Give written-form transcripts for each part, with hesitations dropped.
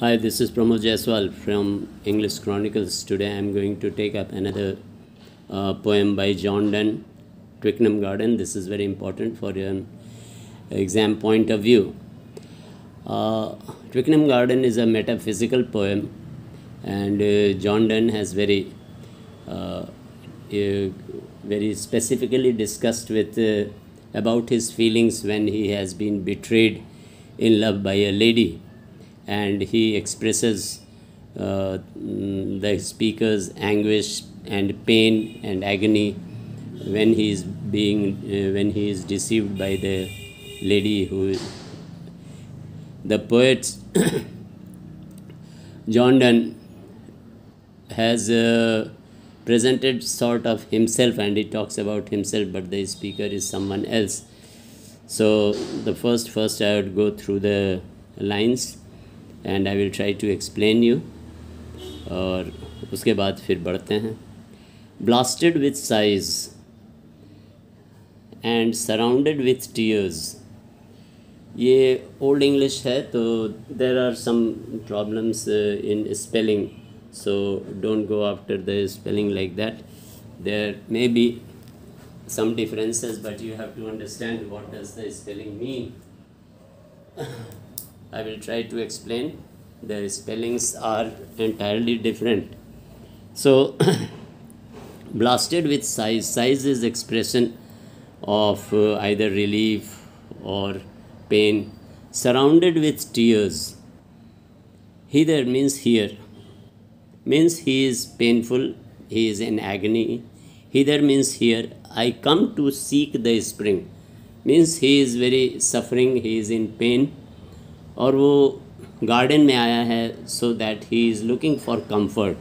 Hi, this is Pramod Jaiswal from English Chronicles. Today I am going to take up another poem by John Donne, Twickenham Garden. This is very important for an exam point of view. Twickenham Garden is a metaphysical poem, and John Donne has very specifically discussed with about his feelings when he has been betrayed in love by a lady, and he expresses the speaker's anguish and pain and agony when when he is deceived by the lady who the poet John Donne has presented sort of himself, and he talks about himself, but the speaker is someone else. So the first I would go through the lines and I will try to explain you, और उसके बाद फिर बढ़ते हैं. Blasted with sighs and surrounded with tears. ये old English है, तो there are some problems in spelling, so don't go after the spelling like that. There may be some differences, but you have to understand what does the spelling mean. I will try to explain. The spellings are entirely different. So blasted with sighs. Sighs is expression of either relief or pain. Surrounded with tears. Hither means here. Means he is painful, he is in agony. Hither means here. I come to seek the spring. Means he is very suffering, he is in pain. और वो garden में आया है so that he is looking for comfort.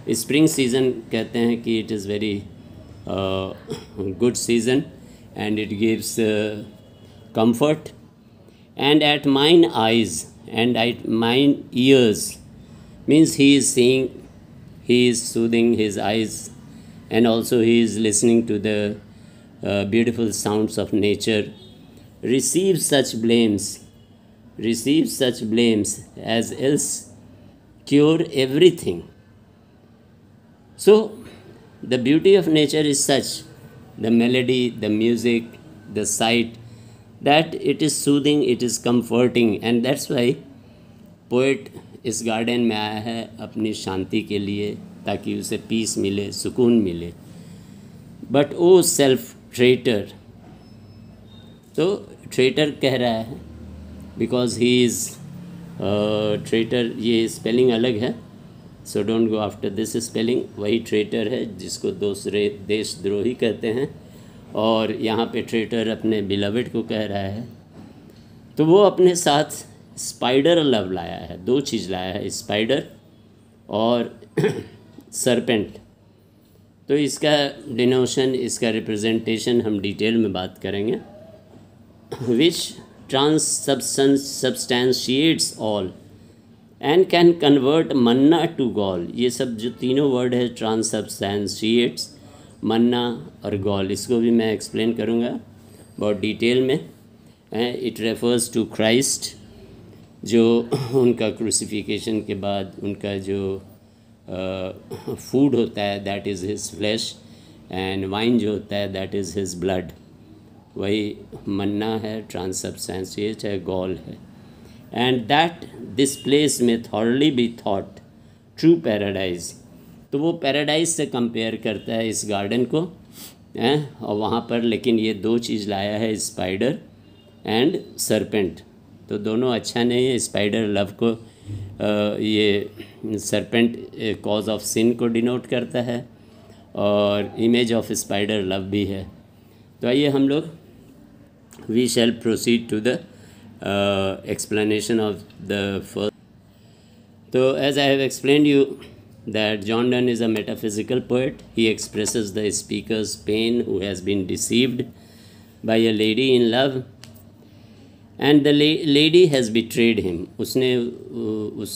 Spring season कहते हैं कि it is very good season and it gives comfort. And at mine eyes and at mine ears means he is seeing, he is soothing his eyes, and also he is listening to the beautiful sounds of nature. Receive such blames as else cure everything. So the beauty of nature is such, the melody, the music, the sight, that it is soothing, it is comforting, and that's why poet इस garden में आया है अपनी शांति के लिए, ताकि उसे piece मिले, सुकून मिले. बट ओ सेल्फ ट्रेटर, तो ट्रेटर कह रहा है बिकॉज ही इज़ ट्रेटर. ये स्पेलिंग अलग है, so don't go after this spelling. वही ट्रेटर है जिसको दूसरे देशद्रोही कहते हैं, और यहाँ पे ट्रेटर अपने बिलवेड को कह रहा है. तो वो अपने साथ स्पाइडर लव लाया है, दो चीज़ लाया है, स्पाइडर और सरपेंट. तो इसका डिनोशन, इसका रिप्रेजेंटेशन हम डिटेल में बात करेंगे. Which transubstantiates all and can convert manna to gall. ये सब जो तीनों वर्ड है, ट्रांससब्सटेंशिएट्स, मन्ना और गॉल, इसको भी मैं एक्सप्लेन करूँगा बहुत डिटेल में. इट रेफर्स टू क्राइस्ट, जो उनका क्रूसिफिकेशन के बाद उनका जो फूड होता है that is his flash, and wine जो होता है दैट इज़ हिज ब्लड. वही मन्ना है, ट्रांससब्सटेंशिएट है, गॉल है. एंड दैट दिस प्लेस में thoroughly be thought true paradise. तो वो पैराडाइज से कंपेयर करता है इस गार्डन को, और वहाँ पर लेकिन ये दो चीज़ लाया है, स्पाइडर एंड सरपेंट. तो दोनों अच्छा नहीं है. स्पाइडर लव को, ये सरपेंट कॉज ऑफ सिन को डिनोट करता है, और इमेज ऑफ स्पाइडर लव भी है. तो आइए हम लोग we shall proceed to the explanation of the first. तो as I have explained you that John Donne is a metaphysical poet. He expresses the speaker's pain who has been deceived by a lady in love, and the lady has betrayed him. उसने उस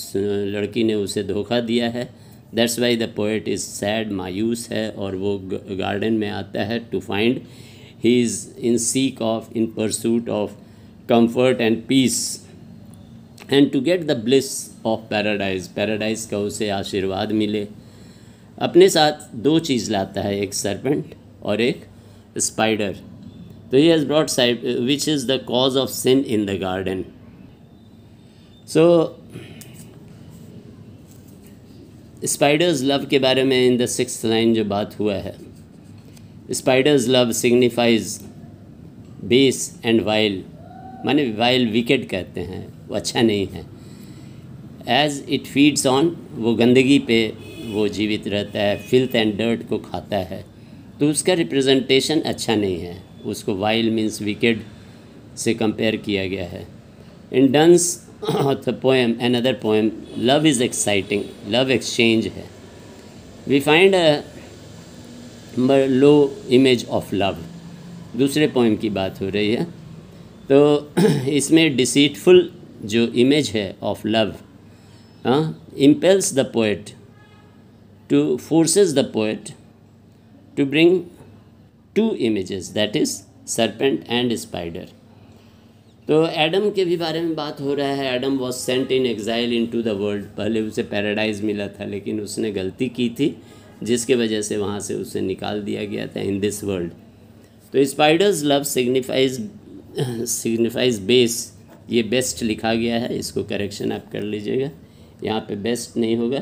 लड़की ने उसे धोखा दिया है. That's why the poet is sad, मायूस है, और वो गार्डन में आता है to find he is in pursuit of comfort and peace. And to get the bliss of paradise, paradise का उसे आशीर्वाद मिले, अपने साथ दो चीज़ लाता है, एक सरपेंट और एक स्पाइडर। तो he has brought side which is the cause of sin in the garden. So spiders love के बारे में इन द 6th लाइन जो बात हुआ है, spiders love signifies base and while, माने वाइल विकेट कहते हैं, वो अच्छा नहीं है। एज इट फीड्स ऑन, वो गंदगी पे वो जीवित रहता है, फिल्थ एंड डर्ट को खाता है, तो उसका रिप्रेजेंटेशन अच्छा नहीं है, उसको वाइल मीन्स विकेट से कंपेयर किया गया है। In Donne's the poem, another poem, love is exciting, love exchange है। We find a low image of love, दूसरे पोएम की बात हो रही है। तो इसमें डिसीटफुल जो इमेज है of love impels the poet to forces the poet to bring two images, that is serpent and spider. तो एडम के भी बारे में बात हो रहा है। Adam was sent in exile in to the world, पहले उसे पैराडाइज मिला था लेकिन उसने गलती की थी जिसके वजह से वहाँ से उसे निकाल दिया गया था इन दिस वर्ल्ड। तो स्पाइडर्स लव सिग्निफाइज बेस, ये बेस्ट लिखा गया है, इसको करेक्शन आप कर लीजिएगा, यहाँ पे बेस्ट नहीं होगा,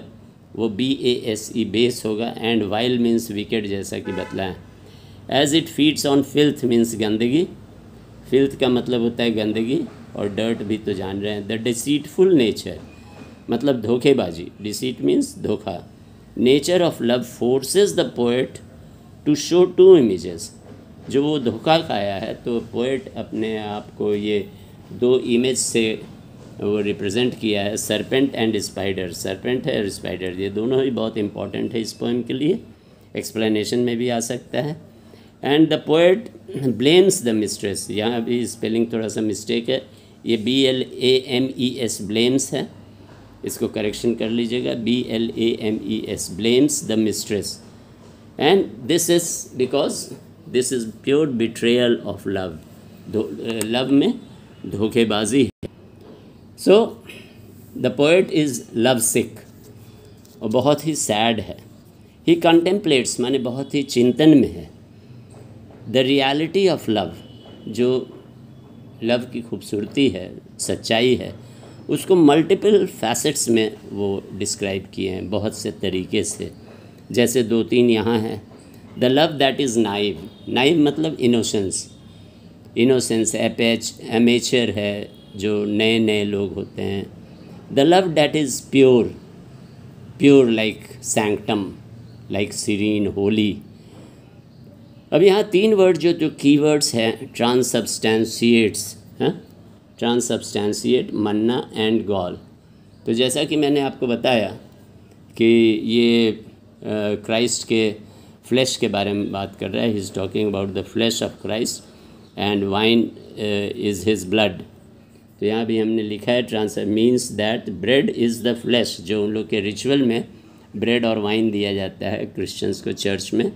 वो BASE बेस होगा। एंड वाइल मीन्स विकेट, जैसा कि बतलाएं। As it feeds on filth means गंदगी, फिल्थ का मतलब होता है गंदगी, और डर्ट भी तो जान रहे हैं। द डिसीटफुल नेचर मतलब धोखेबाजी, डिसीट मीन्स धोखा। Nature of love forces the poet to show two images, जो वो धोखा खाया है तो पोएट अपने आप को ये दो इमेज से वो रिप्रेजेंट किया है, सरपेंट एंड स्पाइडर। सरपेंट है और स्पाइडर, ये दोनों ही बहुत इंपॉर्टेंट है इस पोएम के लिए, एक्सप्लेनेशन में भी आ सकता है। And the poet blames the mistress, यहाँ भी स्पेलिंग थोड़ा सा मिस्टेक है, ये BLAMES ब्लेम्स है, इसको करेक्शन कर लीजिएगा, BLAMES blames the mistress. And this is because this is pure betrayal of love, love में धोखेबाजी है। So the poet is love sick, और बहुत ही सैड है। ही कंटेम्पलेट्स माने बहुत ही चिंतन में है। द रियलिटी ऑफ लव, जो लव की खूबसूरती है, सच्चाई है, उसको मल्टीपल फैसेट्स में वो डिस्क्राइब किए हैं, बहुत से तरीके से। जैसे 2-3 यहाँ हैं। The love that is naive, naive मतलब इनोसेंस, इनोसेंस एमेचर है, जो नए नए लोग होते हैं। The love that is pure, pure like sanctum, like serene, holy. अब यहाँ 3 वर्ड जो कीवर्ड्स हैं, ट्रांससब्सटेंशिएट्स, हैं, ट्रांससब्सटेंशिएट, मन्ना एंड गॉल। तो जैसा कि मैंने आपको बताया कि ये क्राइस्ट के फ्लैश के बारे में बात कर रहा है, he is talking about the flesh of Christ and wine is his blood. तो यहाँ भी हमने लिखा है trans means that bread is the flesh, जो उन लोग के रिचुअल में ब्रेड और वाइन दिया जाता है क्रिश्चियंस को चर्च में।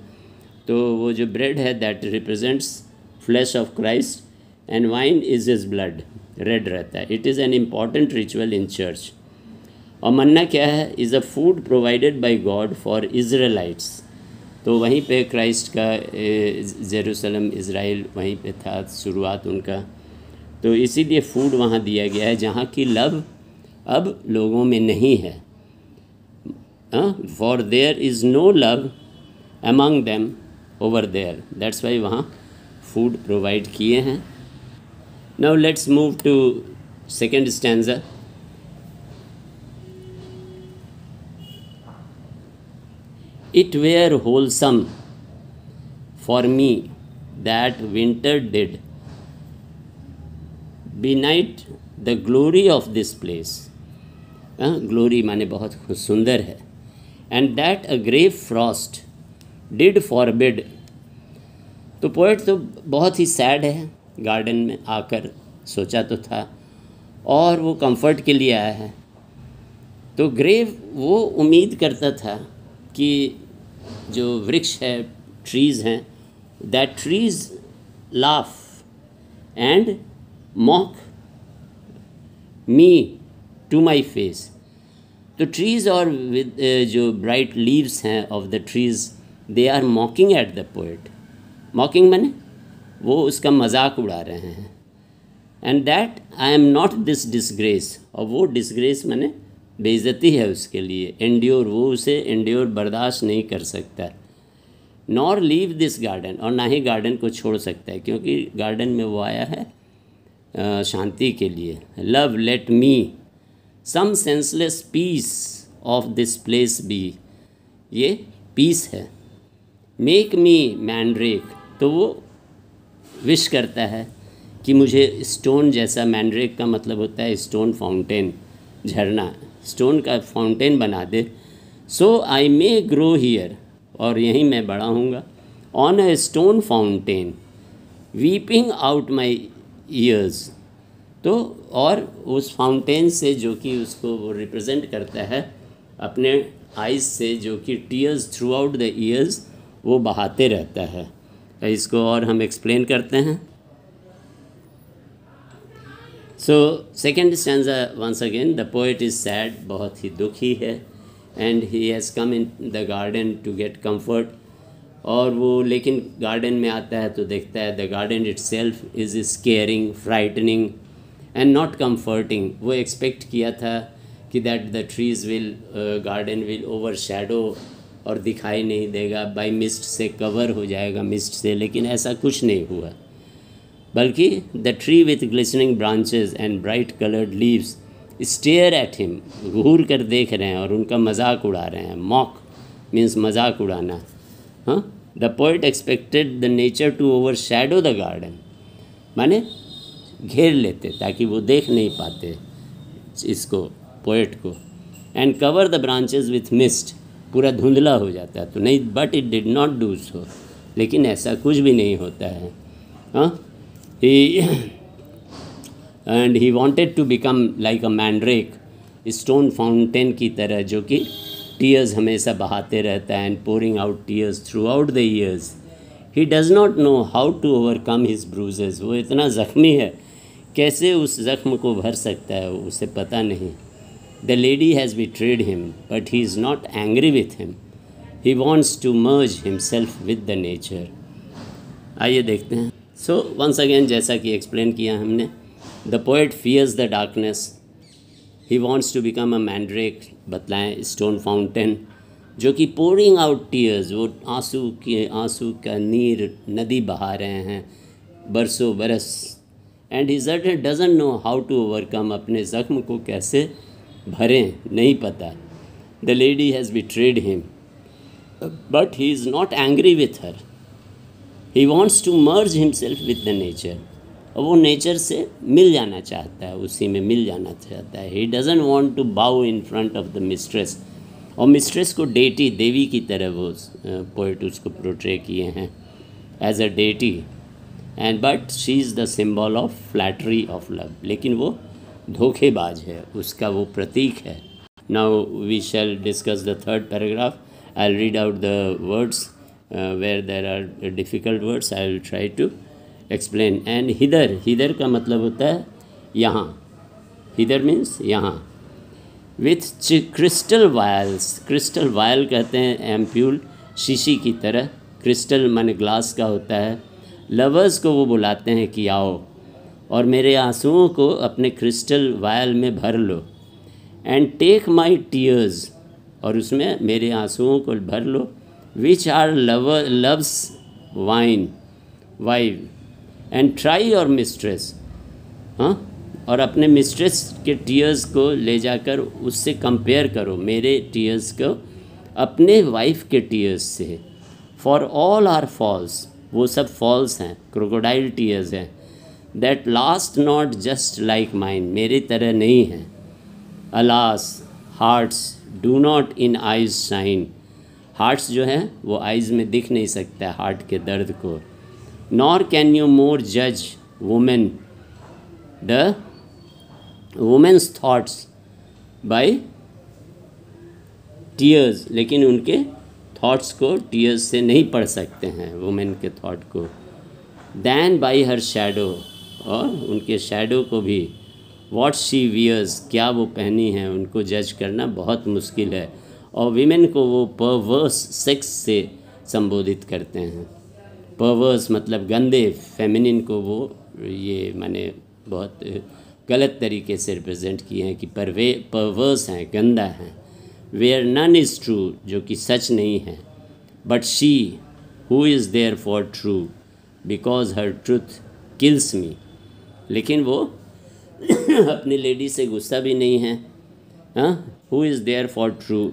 तो वो जो ब्रेड है that represents flesh of Christ and wine is his blood, red रहता है। It is an important ritual in church. और मन्ना क्या है? Is a food provided by God for Israelites. तो वहीं पे क्राइस्ट का जेरूसलम इज़राइल वहीं पे था शुरुआत उनका, तो इसीलिए फूड वहाँ दिया गया है, जहाँ की लव अब लोगों में नहीं है। For there is no love among them over there, that's why वहाँ फूड प्रोवाइड किए हैं। Now let's move to second stanza. It were wholesome for me that winter did benight the glory of this place. Glory माने बहुत सुंदर है। And that a grave frost did forbid. तो poet तो बहुत ही sad है, गार्डन में आकर सोचा तो था, और वो कंफर्ट के लिए आया है। तो ग्रेव वो उम्मीद करता था कि जो वृक्ष है, ट्रीज़ हैं, that trees laugh and mock me to my face. तो ट्रीज़ और विद जो ब्राइट लीव्स हैं of the trees, they are mocking at the poet. Mocking माने वो उसका मजाक उड़ा रहे हैं। And that I am not this disgrace, और वो डिसग्रेस माने बेइज्जती है उसके लिए। एंड्योर, वो उसे एंड्योर बर्दाश्त नहीं कर सकता। नॉर लीव दिस गार्डन, और ना ही गार्डन को छोड़ सकता है, क्योंकि गार्डन में वो आया है शांति के लिए। Love let me some senseless piece of this place be, ये पीस है। मेक मी मैंड्रेक, तो वो विश करता है कि मुझे स्टोन जैसा, मैंड्रेक का मतलब होता है स्टोन फाउंटेन, झरना, स्टोन का फाउंटेन बना दे। सो आई मे ग्रो हियर, और यहीं मैं बड़ा हूँगा। On a stone fountain weeping out my years, तो और उस फाउंटेन से, जो कि उसको वो रिप्रेजेंट करता है अपने आइज़ से, जो कि tears throughout the years वो बहाते रहता है। इसको और हम एक्सप्लेन करते हैं। So second stanza once again, the poet is sad, बहुत ही दुखी है। And he has come in the garden to get comfort, और वो लेकिन गार्डन में आता है तो देखता है the garden itself is squaring, frightening and not comforting. वो एक्सपेक्ट किया था कि that the trees will, garden will over shadow, और दिखाई नहीं देगा, बाई मिस्ट से कवर हो जाएगा, मिस्ट से, लेकिन ऐसा कुछ नहीं हुआ। बल्कि the tree with glistening branches and bright coloured leaves stare at him, घूर कर देख रहे हैं और उनका मजाक उड़ा रहे हैं। मॉक मीन्स मजाक उड़ाना। हाँ, the poet expected the nature to overshadow the garden, माने घेर लेते ताकि वो देख नहीं पाते इसको, पोएट को। And cover the branches with mist, पूरा धुंधला हो जाता है तो नहीं, but it did not do so, लेकिन ऐसा कुछ भी नहीं होता है। हाँ, and he wanted to become like a mandrake, stone fountain की तरह, जो कि टीयर्स हमेशा बहाते रहता है, and pouring out tears throughout the years. He does not know how to overcome his bruises, वो इतना ज़ख्मी है, कैसे उस ज़ख्म को भर सकता है, उसे पता नहीं। The lady has betrayed him, but he is not angry with him. He wants to merge himself with the nature. आइए देखते हैं। सो वंस अगेन, जैसा कि एक्सप्लेन किया हमने, the poet fears the darkness, he wants to become a mandrake, बतलाएं stone fountain, जो कि पोरिंग आउट टीयर्स, वो आंसू का नीर नदी बहा रहे हैं बरसों बरस। And he certain doesn't know how to overcome, अपने ज़ख्म को कैसे भरें नहीं पता। The lady has betrayed him, but he is not angry with her. He wants to merge himself with the nature. और वो नेचर से मिल जाना चाहता है, उसी में मिल जाना चाहता है। He doesn't want to bow in front of the mistress. और मिस्ट्रेस को डेटी, देवी की तरह वो पोएट उसको प्रोट्रे किए हैं as a deity. And but she is the symbol of flattery of love, लेकिन वो धोखेबाज है, उसका वो प्रतीक है। Now we shall discuss the third paragraph. I will read out the words where there are difficult words, I will try to explain. And hither, hither का मतलब होता है यहाँ, हिदर मीन्स यहाँ। With crystal vials, crystal vial कहते हैं ampoule, शीशी की तरह, क्रिस्टल माने ग्लास का होता है। लवर्स को वो बुलाते हैं कि आओ और मेरे आंसुओं को अपने क्रिस्टल वायल में भर लो। एंड टेक माई टीयर्स, और उसमें मेरे आंसुओं को भर लो। Which are love's wine wive, and try your mistress. हाँ, और अपने मिस्ट्रेस के टीयर्स को ले जाकर उससे कंपेयर करो, मेरे टीयर्स को अपने वाइफ के टीयर्स से। फॉर ऑल आर फॉल्स, वो सब फॉल्स हैं, क्रोकोडाइल टीयर्स हैं। That last not just like mine, मेरी तरह नहीं है। Alas hearts do not in eyes shine, hearts जो है वो आइज़ में दिख नहीं सकता हार्ट के दर्द को। नॉर कैन यू मोर जज women the women's thoughts by tears, लेकिन उनके थॉट्स को टीयर्स से नहीं पढ़ सकते हैं, वुमेन के थॉट को। दैन बाई हर शैडो, और उनके शैडो को भी व्हाट शी वियर्स, क्या वो पहनी है, उनको जज करना बहुत मुश्किल है। और वीमेन को वो परवर्स सेक्स से संबोधित करते हैं। परवर्स मतलब गंदे, फेमिनिन को वो ये मैंने बहुत गलत तरीके से रिप्रेजेंट किए हैं कि परवर्स हैं, गंदा हैं। वेयर नन इज़ ट्रू, जो कि सच नहीं है। But she who is there for true because her truth kills me, लेकिन वो अपनी लेडी से गुस्सा भी नहीं है। हाँ, who is there for true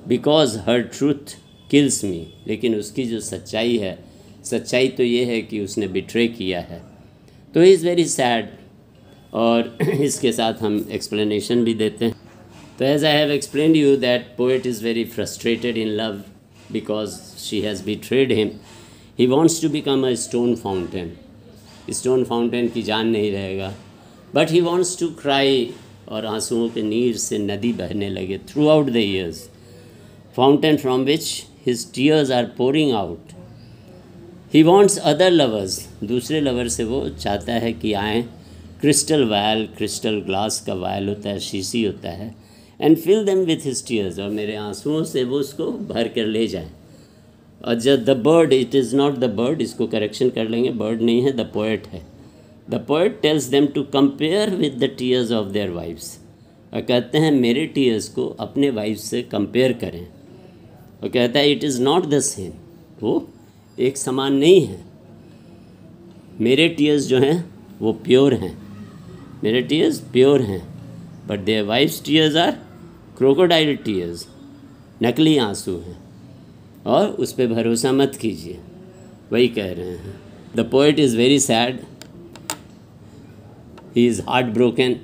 because her truth kills me, लेकिन उसकी जो सच्चाई है, सच्चाई तो ये है कि उसने बिट्रे किया है। तो ही इज़ वेरी सैड। और इसके साथ हम एक्सप्लेनेशन भी देते हैं। तो as I have explained you that poet is very frustrated in love because she has betrayed him. He wants to become a stone fountain. Stone fountain की जान नहीं रहेगा, but he wants to cry, और आंसुओं के नीर से नदी बहने लगे throughout the years, fountain from which his tears are pouring out. He wants other lovers, दूसरे लवर से वो चाहता है कि आएँ। क्रिस्टल वायल, क्रिस्टल ग्लास का वायल होता है, शीशी होता है, and fill them with his tears, और मेरे आंसुओं से वो उसको भर कर ले जाएं। और जब the bird, it is not the bird, इसको करेक्शन कर लेंगे, बर्ड नहीं है, द पोएट है। The poet tells them to compare with the tears of their wifes, और कहते हैं मेरे टीयर्स को अपने वाइफ से कंपेयर करें। और कहता है it is not the same, वो एक समान नहीं है। मेरे टीयर्स जो हैं वो प्योर हैं, मेरे टीयर्स प्योर हैं, but their wifes tears are crocodile tears, नकली आंसू हैं, और उस पर भरोसा मत कीजिए। वही कह रहे हैं। The poet is very sad, he is heart broken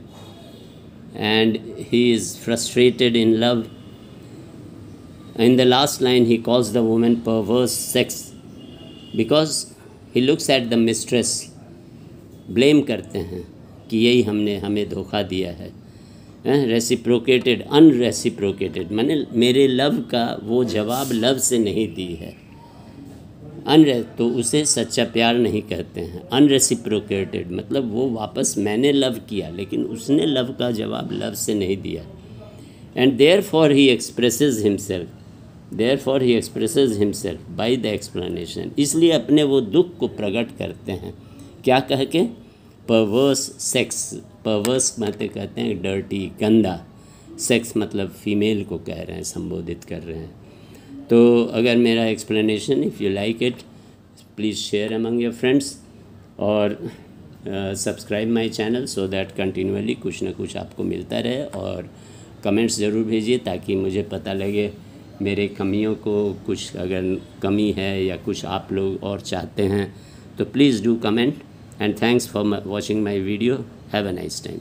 and he is frustrated in love. In the last line, he calls the woman perverse sex because he looks at the mistress, blame करते हैं कि यही हमें धोखा दिया है। Reciprocated, अनरेसिप्रोकेटेड, मैंने मेरे लव का वो जवाब लव से नहीं दी है। तो उसे सच्चा प्यार नहीं कहते हैं। अनरेसिप्रोकेटेड मतलब वो वापस मैंने लव किया, लेकिन उसने लव का जवाब लव से नहीं दिया। And therefore he expresses himself by the explanation, इसलिए अपने वो दुख को प्रकट करते हैं। क्या कह के? परवर्स सेक्स, परवर्स मतलब कहते हैं डर्टी, गंदा, सेक्स मतलब फीमेल को कह रहे हैं, संबोधित कर रहे हैं। तो अगर मेरा explanation, if you like it, please share among your friends, और subscribe my channel so that continuously कुछ ना कुछ आपको मिलता रहे। और कमेंट्स ज़रूर भेजिए ताकि मुझे पता लगे मेरे कमियों को, कुछ अगर कमी है या कुछ आप लोग और चाहते हैं तो please do comment. And thanks for watching my video. Have a nice time.